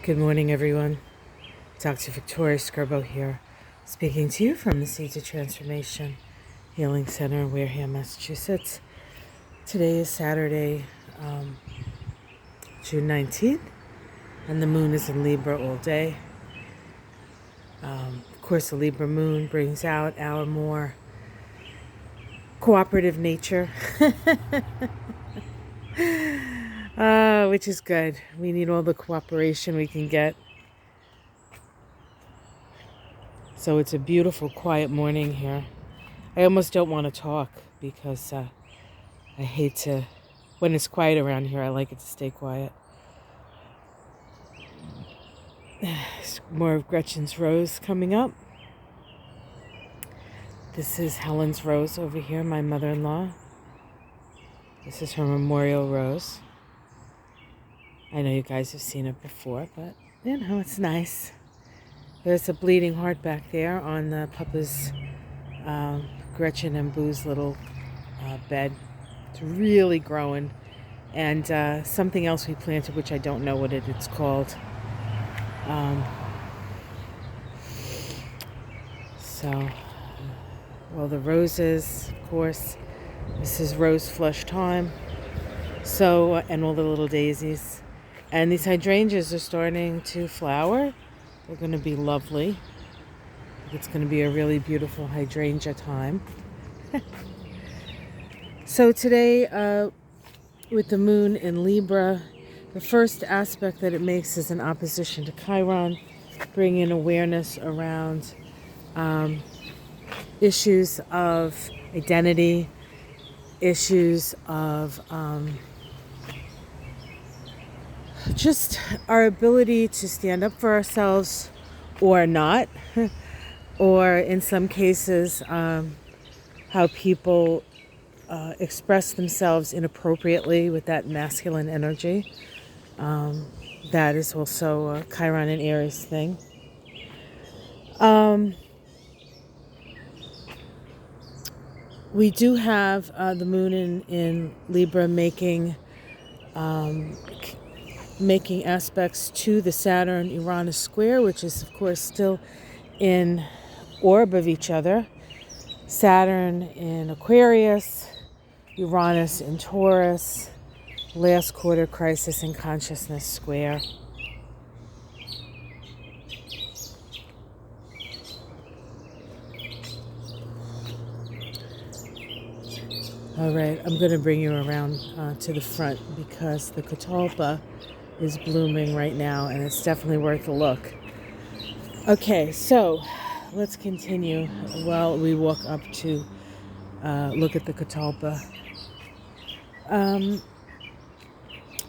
Good morning, everyone. Dr. Victoria Skirbo here, speaking to you from the Seeds of Transformation Healing Center in Wareham, Massachusetts. Today is Saturday, June 19th, and the moon is in Libra all day. Of course, the Libra moon brings out our more cooperative nature, which is good. We need all the cooperation we can get. So it's a beautiful, quiet morning here. I almost don't want to talk because I hate to, when it's quiet around here, I like it to stay quiet. More of Gretchen's rose coming up. This is Helen's rose over here, my mother-in-law. This is her memorial rose. I know you guys have seen it before, but you know, it's nice. There's a bleeding heart back there on the Papa's, Gretchen and Boo's little bed. It's really growing. And something else we planted, which I don't know what it's called. Well, the roses, of course. This is rose flush time. So, and all the little daisies. And these hydrangeas are starting to flower. They're going to be lovely. It's going to be a really beautiful hydrangea time. So today, with the moon in Libra, the first aspect that it makes is an opposition to Chiron, bringing awareness around issues of identity, issues of just our ability to stand up for ourselves or not, or in some cases, how people express themselves inappropriately with that masculine energy. That is also a Chiron and Aries thing. We do have the moon in Libra making aspects to the Saturn-Uranus square, which is, of course, still in orb of each other. Saturn in Aquarius, Uranus in Taurus, last quarter crisis in consciousness square. All right, I'm going to bring you around to the front because the catalpa is blooming right now, and it's definitely worth a look. Okay, so let's continue while we walk up to look at the catalpa.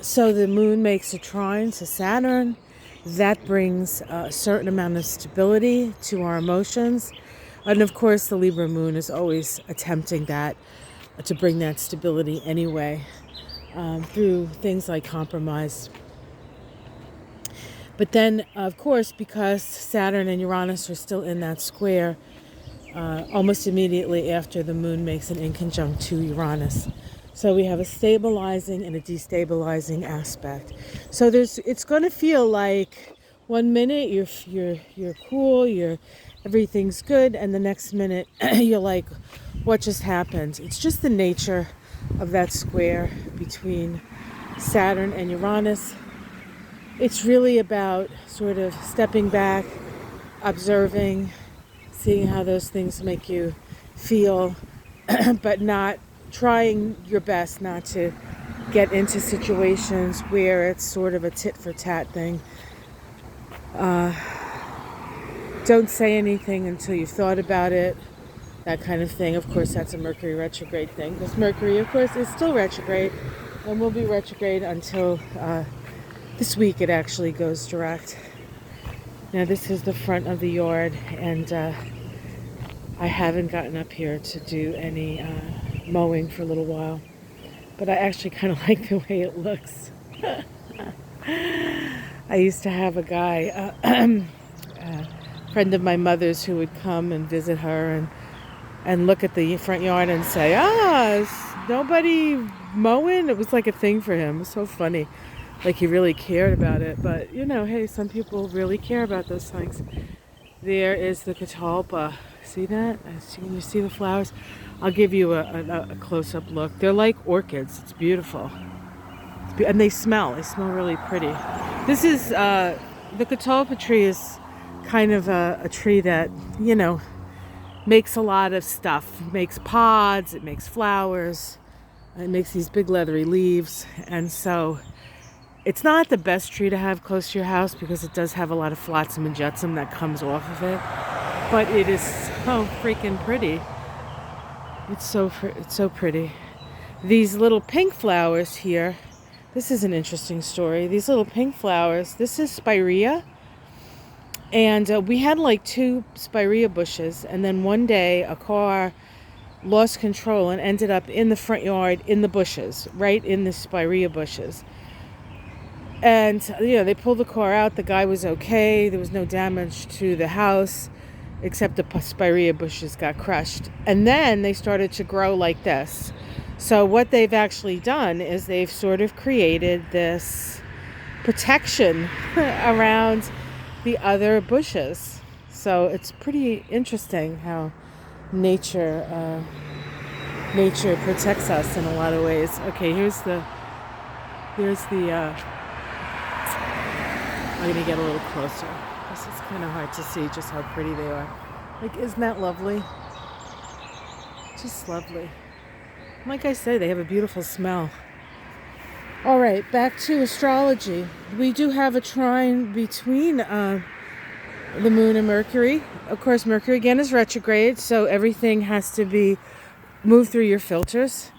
So the moon makes a trine to Saturn. That brings a certain amount of stability to our emotions. And of course, the Libra moon is always attempting that, to bring that stability anyway, through things like compromise. But then, of course, because Saturn and Uranus are still in that square, almost immediately after the moon makes an inconjunct to Uranus. So we have a stabilizing and a destabilizing aspect. So it's going to feel like 1 minute you're cool, everything's good, and the next minute you're like, what just happened? It's just the nature of that square between Saturn and Uranus. It's really about sort of stepping back, observing, seeing how those things make you feel, but not trying your best not to get into situations where it's sort of a tit-for-tat thing. Don't say anything until you've thought about it, that kind of thing. Of course, that's a Mercury retrograde thing, because Mercury, of course, is still retrograde and will be retrograde until this week it actually goes direct. Now this is the front of the yard, and I haven't gotten up here to do any mowing for a little while, but I actually kind of like the way it looks. I used to have a guy, a friend of my mother's, who would come and visit her and look at the front yard and say, is nobody mowing? It was like a thing for him. It was so funny. like he really cared about it. But, you know, hey, some people really care about those things. There is the catalpa. See that? Can you see the flowers? I'll give you a close-up look. They're like orchids. It's beautiful. And they smell. They smell really pretty. This is, the catalpa tree is kind of a tree that, you know, makes a lot of stuff. It makes pods, it makes flowers, it makes these big leathery leaves. And so it's not the best tree to have close to your house because it does have a lot of flotsam and jetsam that comes off of it. But it is so freaking pretty. It's so pretty. These little pink flowers here, this is an interesting story. These little pink flowers, this is spirea. And we had like 2 spirea bushes. And then one day a car lost control and ended up in the front yard in the bushes, right in the spirea bushes. And, you know, they pulled the car out. The guy was okay. There was no damage to the house, except the spirea bushes got crushed. And then they started to grow like this. So what they've actually done is they've sort of created this protection around the other bushes. So it's pretty interesting how nature protects us in a lot of ways. Okay, here's the I'm going to get a little closer because it's kind of hard to see just how pretty they are. Like, isn't that lovely? Just lovely. Like I say, they have a beautiful smell. All right, back to astrology. We do have a trine between the moon and Mercury. Of course, Mercury again is retrograde, so everything has to be moved through your filters.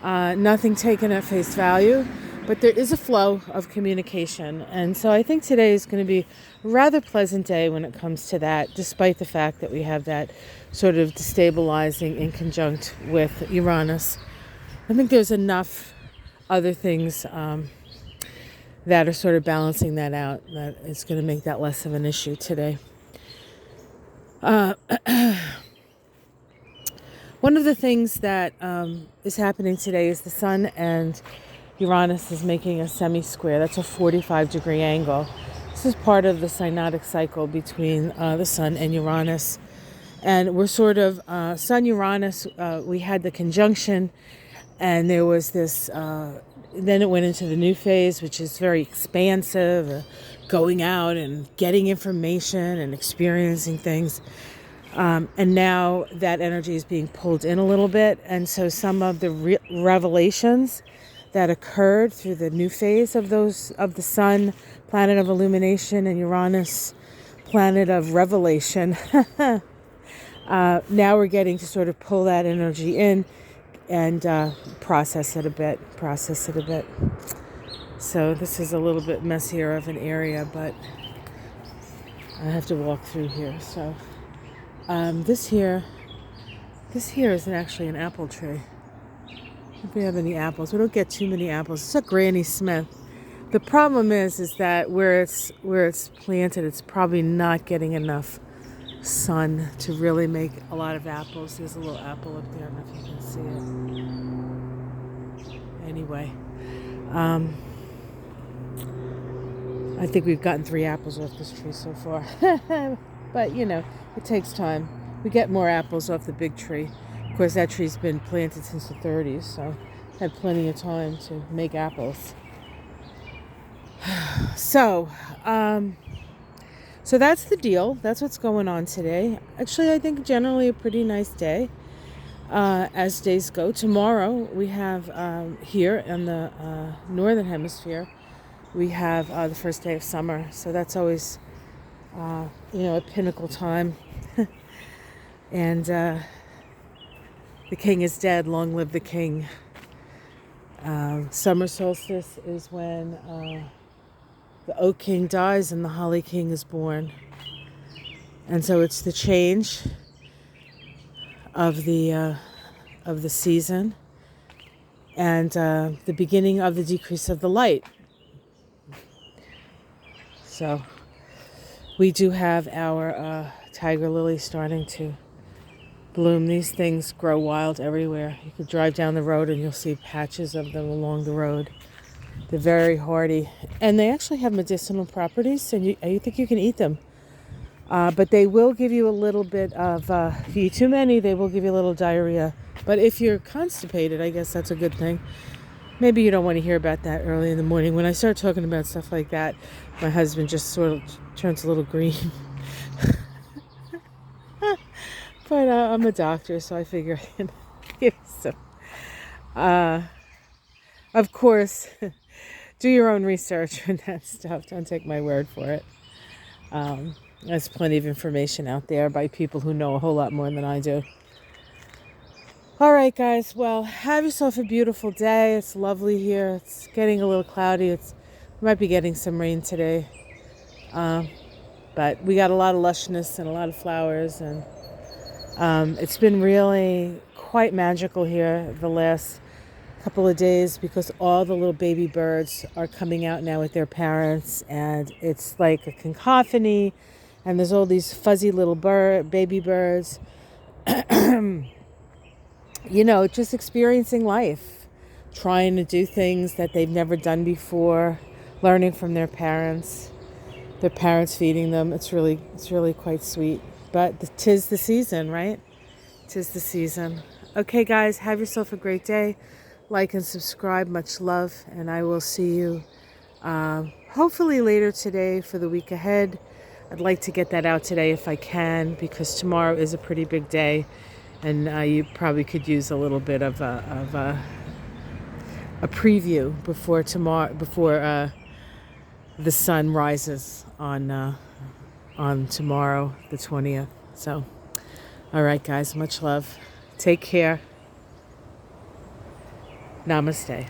Nothing taken at face value. But there is a flow of communication. And so I think today is going to be a rather pleasant day when it comes to that, despite the fact that we have that sort of destabilizing in conjunct with Uranus. I think there's enough other things that are sort of balancing that out that it's going to make that less of an issue today. One of the things that is happening today is the Sun and Uranus is making a semi-square. That's a 45-degree angle. This is part of the synodic cycle between the Sun and Uranus. And we're sort of, Sun-Uranus, we had the conjunction, and there was this, then it went into the new phase, which is very expansive, going out and getting information and experiencing things. And now that energy is being pulled in a little bit. And so some of the revelations that occurred through the new phase of the Sun, planet of illumination, and Uranus, planet of revelation. Now we're getting to sort of pull that energy in and process it a bit. So this is a little bit messier of an area, but I have to walk through here. So this here isn't actually an apple tree. If we have any apples, we don't get too many apples. It's a Granny Smith. The problem is that where it's planted, it's probably not getting enough sun to really make a lot of apples. There's a little apple up there. I don't know if you can see it. Anyway, I think we've gotten 3 apples off this tree so far. But you know, it takes time. We get more apples off the big tree. Of course, that tree's been planted since the 30s, so had plenty of time to make apples. So that's the deal. That's what's going on today. Actually, I think generally a pretty nice day as days go. Tomorrow, we have here in the northern hemisphere, we have the first day of summer. So that's always, a pinnacle time. And the king is dead, long live the king. Summer solstice is when the oak king dies and the holly king is born. And so it's the change of the season and the beginning of the decrease of the light. So we do have our tiger lily starting to bloom. These things grow wild everywhere. You could drive down the road and you'll see patches of them along the road. They're very hardy. And they actually have medicinal properties, and you think you can eat them. But they will give you a little bit of, if you eat too many, they will give you a little diarrhea. But if you're constipated, I guess that's a good thing. Maybe you don't want to hear about that early in the morning. When I start talking about stuff like that, my husband just sort of turns a little green. But I'm a doctor, so I figure I can give some. Of course, do your own research on that stuff. Don't take my word for it. There's plenty of information out there by people who know a whole lot more than I do. All right, guys. Well, have yourself a beautiful day. It's lovely here. It's getting a little cloudy. We might be getting some rain today. But we got a lot of lushness and a lot of flowers. And it's been really quite magical here the last couple of days because all the little baby birds are coming out now with their parents. And it's like a cacophony. And there's all these fuzzy little baby birds. Just experiencing life, trying to do things that they've never done before, learning from their parents feeding them. It's really quite sweet. But 'tis the season, right? 'Tis the season. Okay, guys, have yourself a great day. Like and subscribe. Much love, and I will see you hopefully later today for the week ahead. I'd like to get that out today if I can, because tomorrow is a pretty big day. And you probably could use a little bit of a preview before the sun rises on tomorrow, the 20th. So, all right, guys, much love. Take care. Namaste.